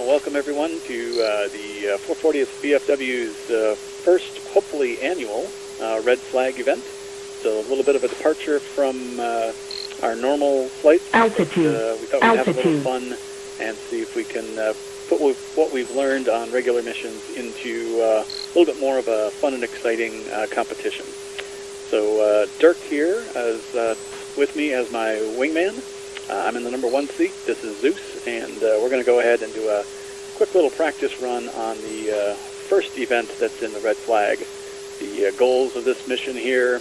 Well, welcome everyone to the 440th VFW's first, hopefully annual, red flag event. So a little bit of a departure from our normal flights. Altitude. We thought we'd have a little fun and see if we can put what we've learned on regular missions into a little bit more of a fun and exciting competition. So Dirk here is with me as my wingman. I'm in the number 1 seat. This is Zeus, and we're going to go ahead and do a quick little practice run on the first event that's in the red flag. The goals of this mission here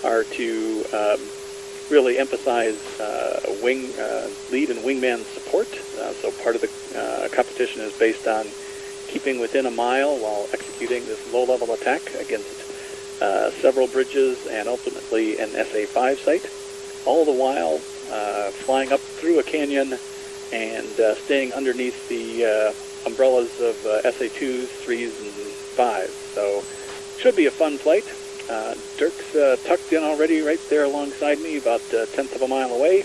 are to really emphasize lead and wingman support. So part of the competition is based on keeping within a mile while executing this low-level attack against several bridges and ultimately an SA-5 site, all the while flying up through a canyon and staying underneath the umbrellas of SA-2s, 3s, and 5s. So should be a fun flight. Dirk's tucked in already right there alongside me, about a tenth of a mile away.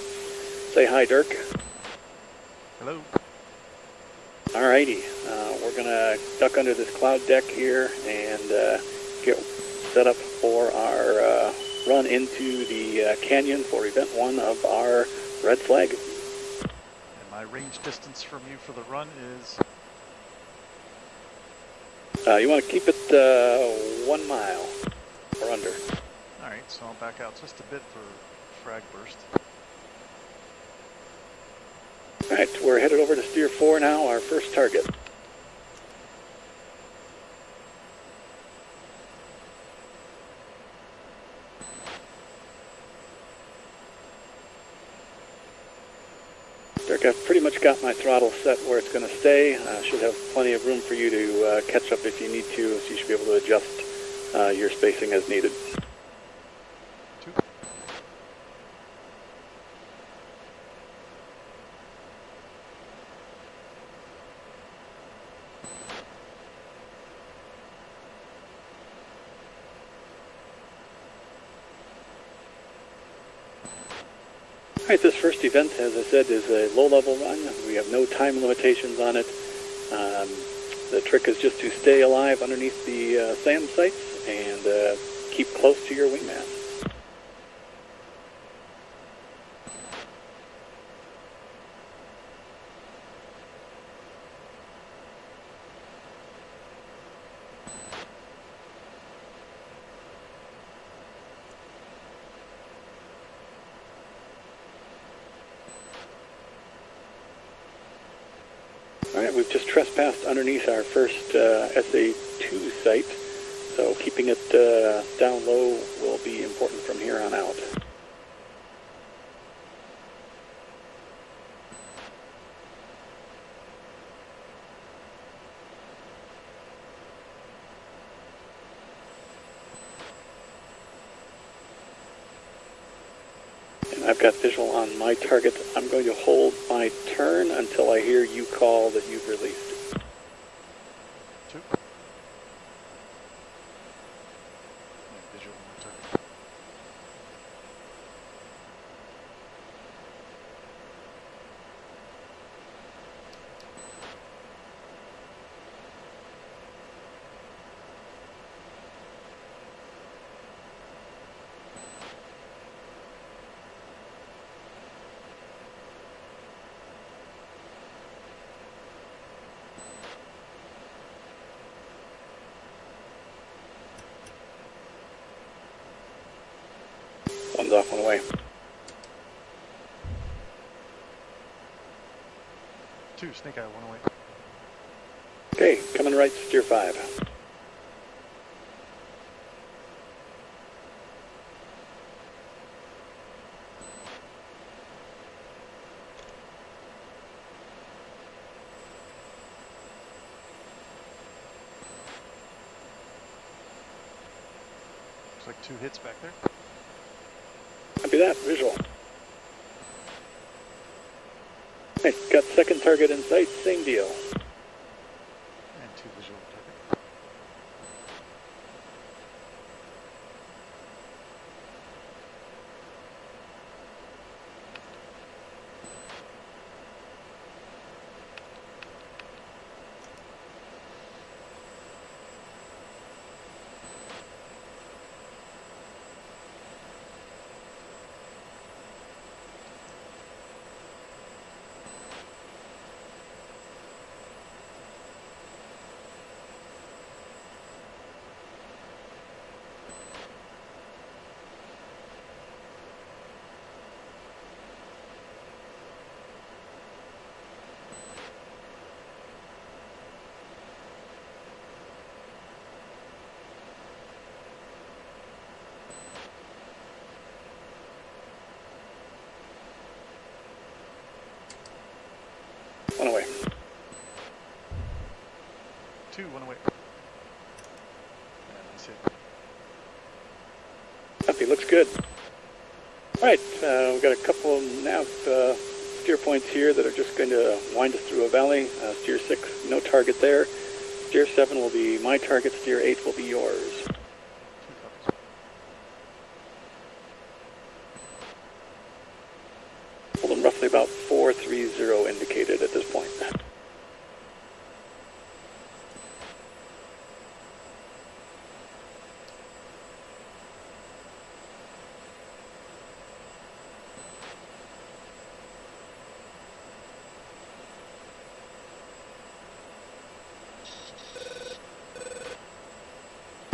Say hi, Dirk. Hello. Alrighty, we're going to duck under this cloud deck here and get set up for our run into the canyon for event 1 of our red flag. And my range distance from you for the run is? You want to keep it 1 mile or under. Alright, so I'll back out just a bit for frag burst. Alright, we're headed over to Steer 4 now, our first target. Dirk, I've pretty much got my throttle set where it's going to stay. Should have plenty of room for you to catch up if you need to, so you should be able to adjust your spacing as needed. All right, this first event, as I said, is a low-level run. We have no time limitations on it. The trick is just to stay alive underneath the SAM sites and keep close to your wingman. All right, we've just trespassed underneath our first SA-2 site, so keeping it down low will be important from here on out. I've got visual on my target. I'm going to hold my turn until I hear you call that you've released. 2. Visual on my target. One's off, one away. 2, snake eye, 1 away. Okay, coming right, Steer 5. Looks like 2 hits back there. Copy that, visual. Hey, got second target in sight, same deal. And 2 visual target. one away. 2, 1 away. Yeah, nice hit. Copy, looks good. All right, we've got a couple of nav steer points here that are just going to wind us through a valley. Steer 6, no target there. Steer 7 will be my target. Steer 8 will be yours. Holding roughly about 430 indicated at this point.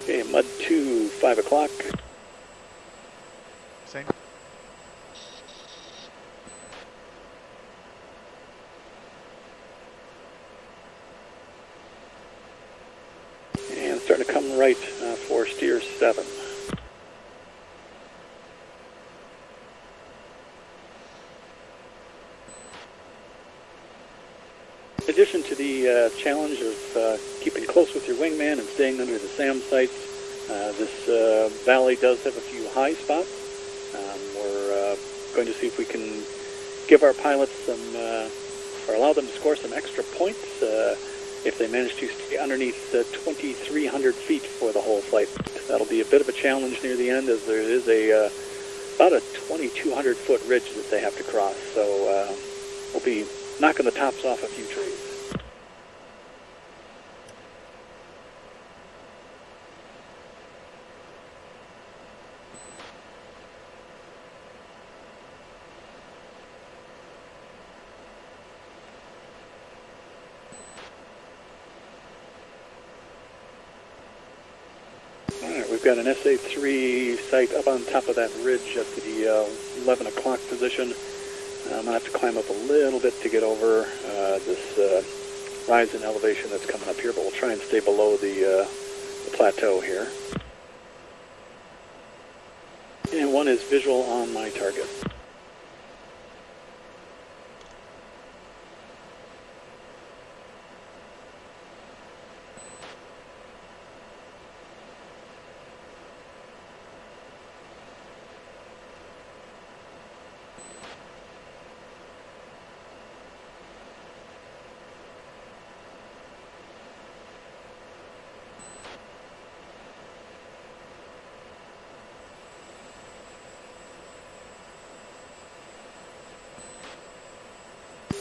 Okay, mud 2, 5 o'clock. Same. And starting to come right for steer 7. In addition to the challenge of keeping close with your wingman and staying under the SAM sights, this valley does have a few high spots. We're going to see if we can give our pilots some, or allow them to score some extra points if they manage to stay underneath 2,300 feet for the whole flight. That'll be a bit of a challenge near the end, as there is about a 2,200 foot ridge that they have to cross. So we'll be knocking the tops off a few trees. Alright, we've got an SA-3 site up on top of that ridge at the 11 o'clock position. I'm going to have to climb up a little bit to get over this rise in elevation that's coming up here, but we'll try and stay below the plateau here. And one is visual on my target.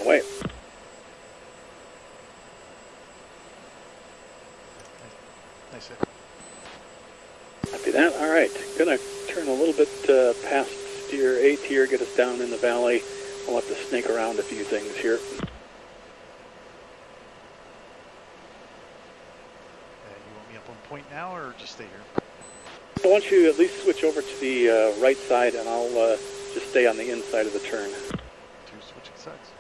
Away. Nice hit. Copy that. All right. Going to turn a little bit past steer 8 here, get us down in the valley. We'll have to snake around a few things here. You want me up on point now, or just stay here? I want you to at least switch over to the right side, and I'll just stay on the inside of the turn. 2 switching sides.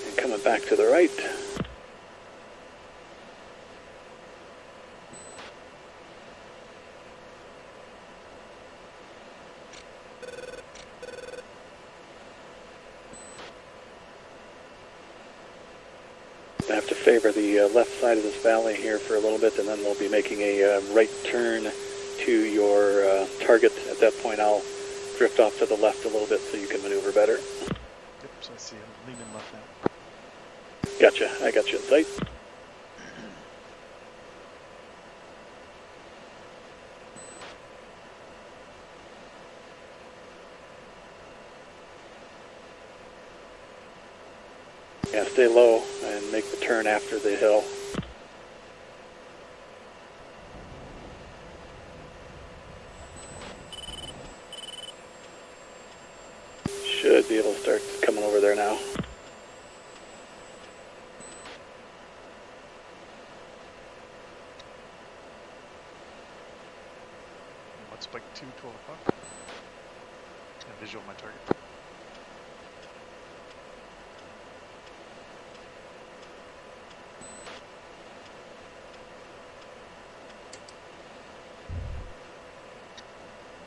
And coming back to the right. I have to favor the left side of this valley here for a little bit, and then we'll be making a right turn to your target. At that point, I'll drift off to the left a little bit so you can maneuver better. Yep, so I see him leaning left now. Gotcha. I got you in sight. Yeah, stay low and make the turn after the hill. Should be able to start coming over there now. What's spike 2, 12 o'clock? And visual my target.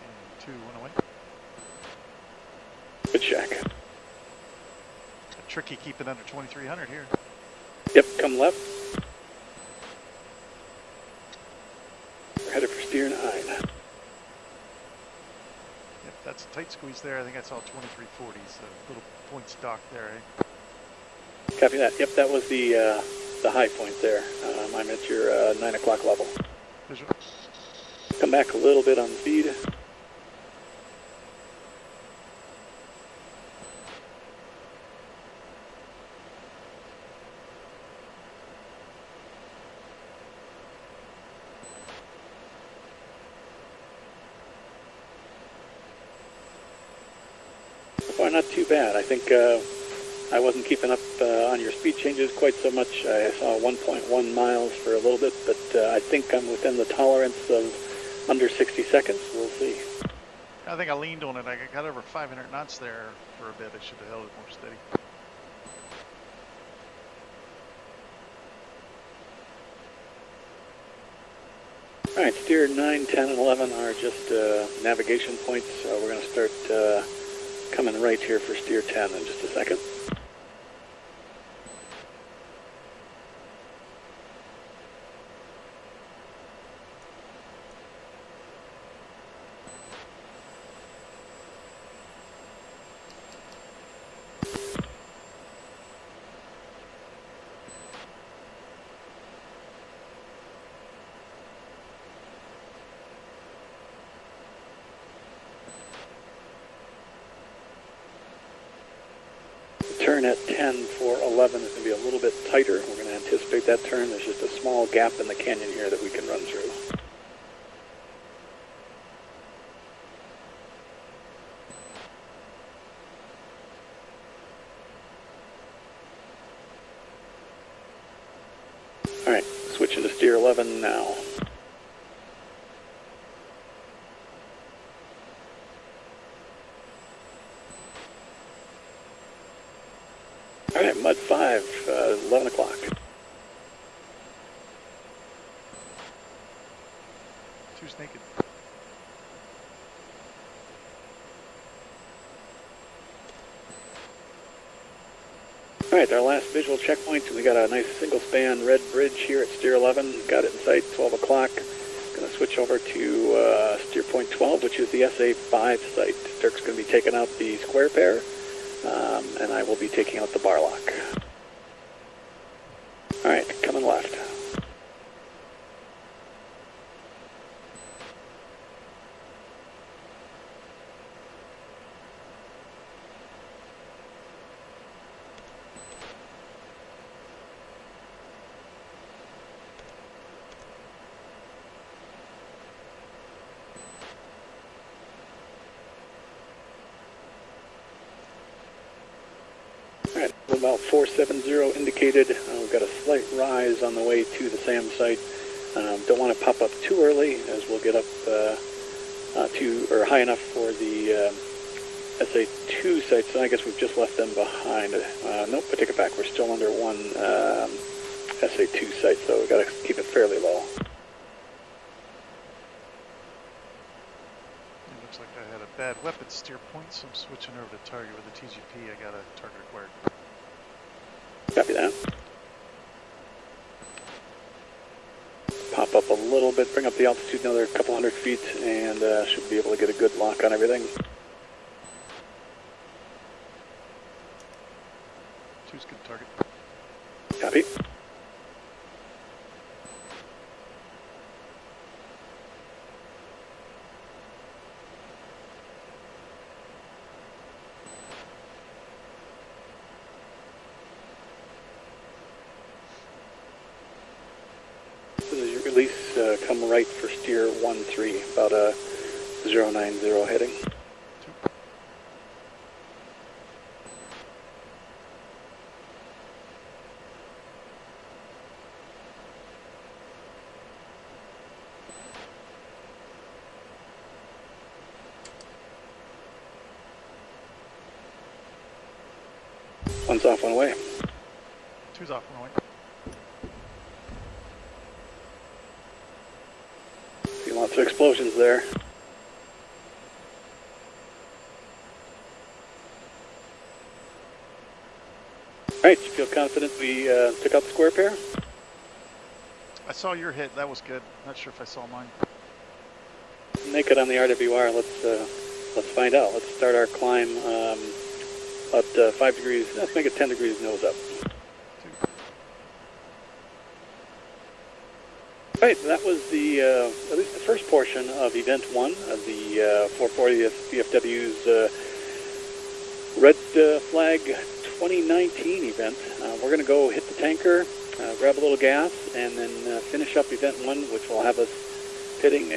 And 2, 1 away. Good check. tricky keeping under 2300 here. Yep, come left. We're headed for steer 9. Yep, that's a tight squeeze there. I think I saw 2340, so little point stock there, eh? Copy that. Yep, that was the high point there. I'm at your 9 o'clock level. Visual. Come back a little bit on speed. So far, not too bad. I think I wasn't keeping up on your speed changes quite so much. I saw 1.1 miles for a little bit, but I think I'm within the tolerance of under 60 seconds. We'll see. I think I leaned on it. I got over 500 knots there for a bit. I should have held it more steady. All right, steer 9, 10, and 11 are just navigation points. We're going to start coming right here for steer 10 in just a second. Turn at 10 for 11 is going to be a little bit tighter. We're going to anticipate that turn. There's just a small gap in the canyon here that we can run through. All right, switching to steer 11 now. All right, mud 5, 11 o'clock. Two's naked. All right, our last visual checkpoint. We got a nice single span red bridge here at steer 11. Got it in sight, 12 o'clock. Going to switch over to steer point 12, which is the SA5 site. Dirk's going to be taking out the square pair. And I will be taking out the bar lock. All right, coming left. All right, about 470 indicated. We've got a slight rise on the way to the SAM site. Don't want to pop up too early, as we'll get up high enough for the SA2 site. So I guess we've just left them behind. Nope, I take it back. We're still under one SA2 site, so we've got to keep it fairly low. It looks like I had a bad weapon steer point, so I'm switching over to target with the TGP. I got a target acquired. Copy that. Pop up a little bit, bring up the altitude another couple hundred feet, and should be able to get a good lock on everything. Two's good target. Copy. Release, come right for steer 13, about a 090 heading. One's off, one away. Two's off, one away. Lots of explosions there. right, you feel confident we took out the square pair? I saw your hit. That was good. Not sure if I saw mine. Naked on the RWR. Let's find out. Let's start our climb at 5 degrees. Let's make it 10 degrees nose up. Right, that was at least the first portion of Event 1 of the 440th VFW's Red Flag 2019 event. We're going to go hit the tanker, grab a little gas, and then finish up Event 1, which will have us hitting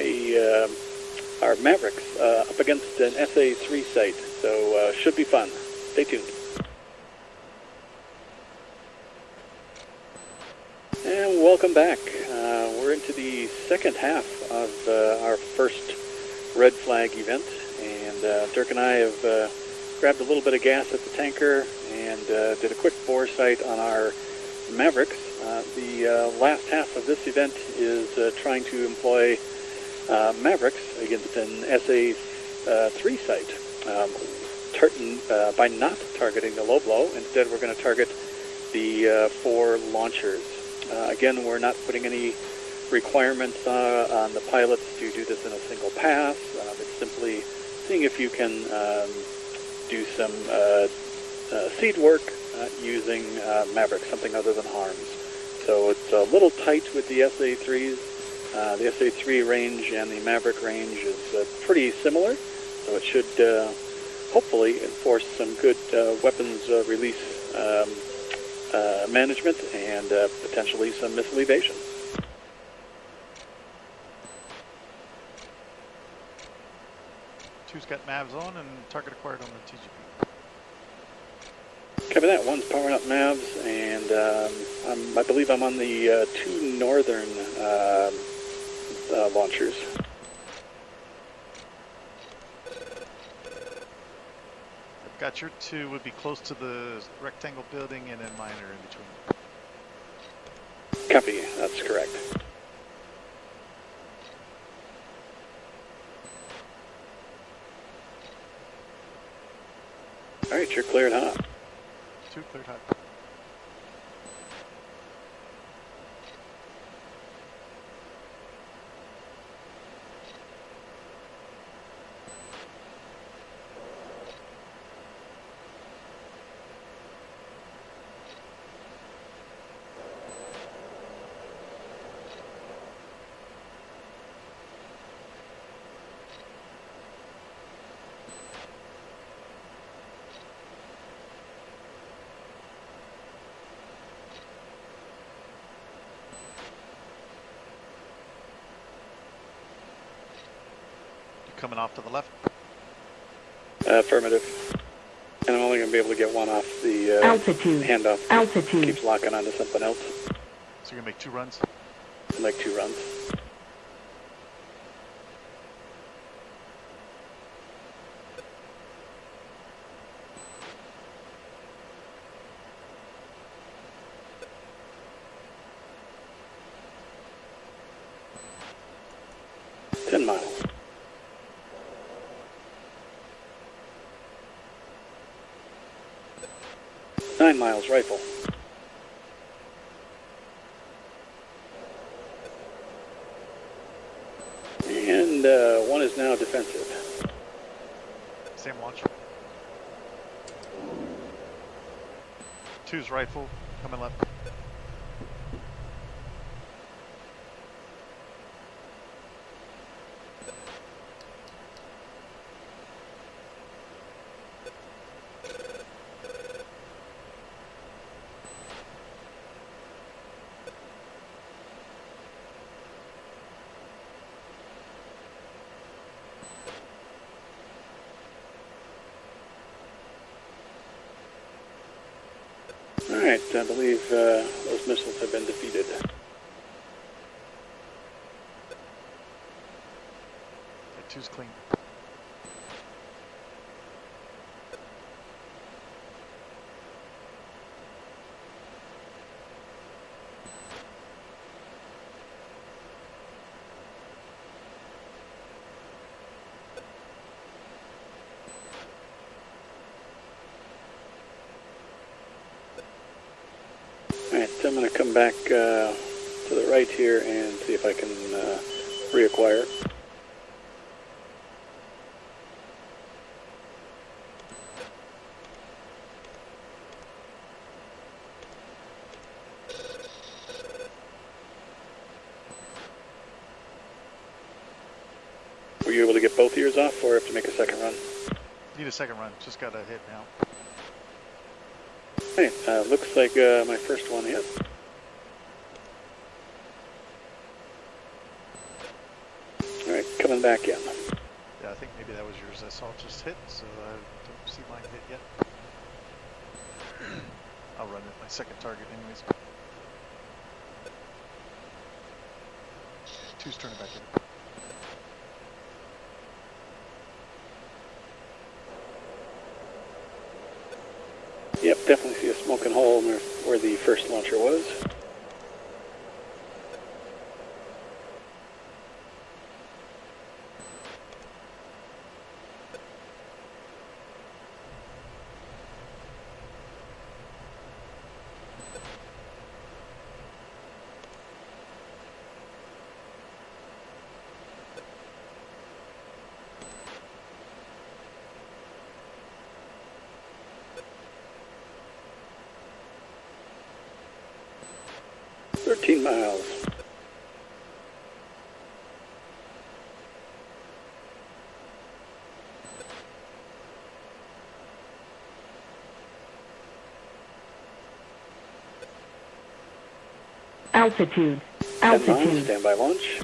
our Mavericks up against an SA-3 site. So should be fun. Stay tuned. And welcome back. We're into the second half of our first Red Flag event, and Dirk and I have grabbed a little bit of gas at the tanker and did a quick bore sight on our Mavericks. The last half of this event is trying to employ Mavericks against an SA-3 site. By not targeting the low blow, instead we're going to target the 4 launchers. Again, we're not putting any requirements on the pilots to do this in a single pass. It's simply seeing if you can do some seed work using Maverick, something other than harms. So it's a little tight with the SA-3s. The SA-3 range and the Maverick range is pretty similar, so it should hopefully enforce some good weapons release management and potentially some missile evasion. Two's got Mavs on and target acquired on the TGP. Copy that. One's powering up Mavs, and I believe I'm on the 2 northern launchers. I've got your 2 would be close to the rectangle building, and then mine are in between. Copy. That's correct. All right, you're cleared hot. 2 cleared hot. Coming off to the left. Affirmative. And I'm only going to be able to get one off the altitude. handoff. Altitude. Keeps locking onto something else. So you're going to make 2 runs? I'll make 2 runs. miles. Nine miles rifle. And one is now defensive. Same launch. Two's rifle, coming left. Alright, I believe those missiles have been defeated. That two's clean. Alright, so I'm going to come back to the right here and see if I can reacquire. Were you able to get both ears off, or have to make a second run? Need a second run. Just got a hit now. Hey, looks like my first one hit. Alright, coming back in. Yeah, I think maybe that was yours. I saw it just hit, so I don't see mine hit yet. I'll run it. My second target anyways. Two's turning back in. Yep, definitely see a smoking hole where the first launcher was. Miles. Altitude. 10 miles, stand by launch.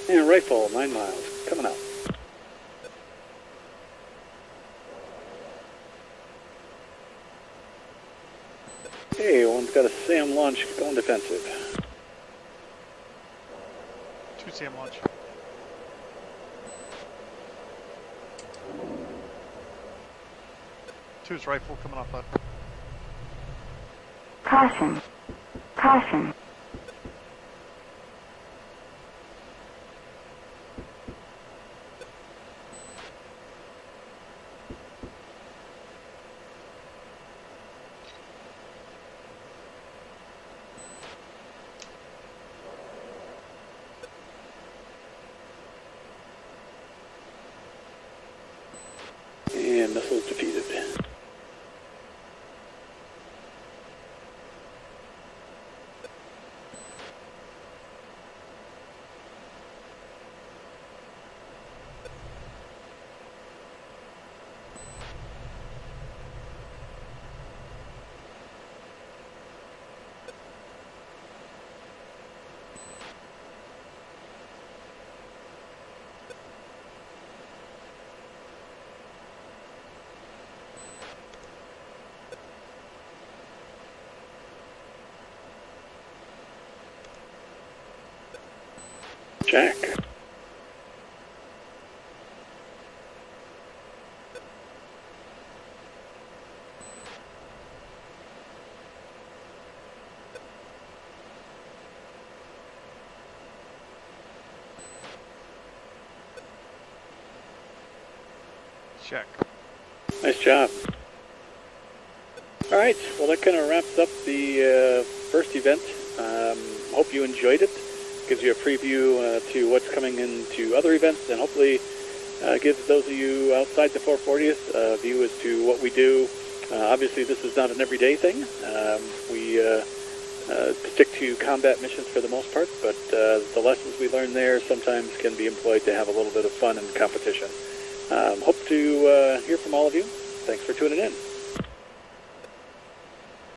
And rifle, 9 miles, coming out. Hey, one's got a SAM launch going defensive. 2 SAM launch. Two's rifle coming off left. Caution. Caution. And missiles defeated. Jack. Check. Nice job. All right, well that kind of wraps up the first event. Hope you enjoyed it. Gives you a preview to what's coming into other events, and hopefully gives those of you outside the 440th a view as to what we do. Obviously, this is not an everyday thing. We stick to combat missions for the most part, but the lessons we learn there sometimes can be employed to have a little bit of fun and competition. Hope to hear from all of you. Thanks for tuning in.